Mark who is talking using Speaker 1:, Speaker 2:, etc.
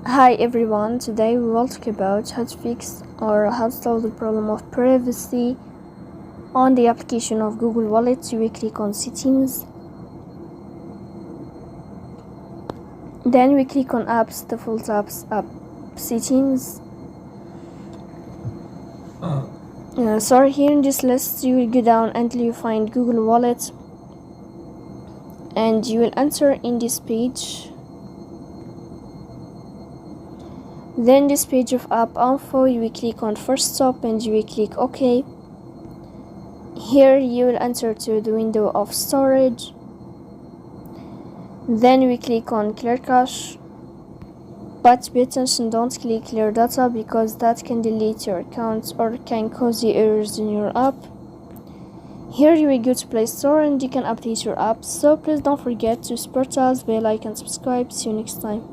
Speaker 1: Hi everyone, today we will talk about how to fix or how to solve the problem of privacy on the application of Google Wallet. You will click on settings, then we click on apps, default apps, app settings. Here in this list you will go down until you find Google Wallet and you will enter in this page. Then this page of app info, you will click on first stop and you will click OK. Here you will enter to the window of storage. Then we click on clear cache, but pay attention, don't click clear data because that can delete your account or can cause you errors in your app. Here you will go to Play Store and you can update your app, so please don't forget to support us, bell icon, subscribe. See you next time.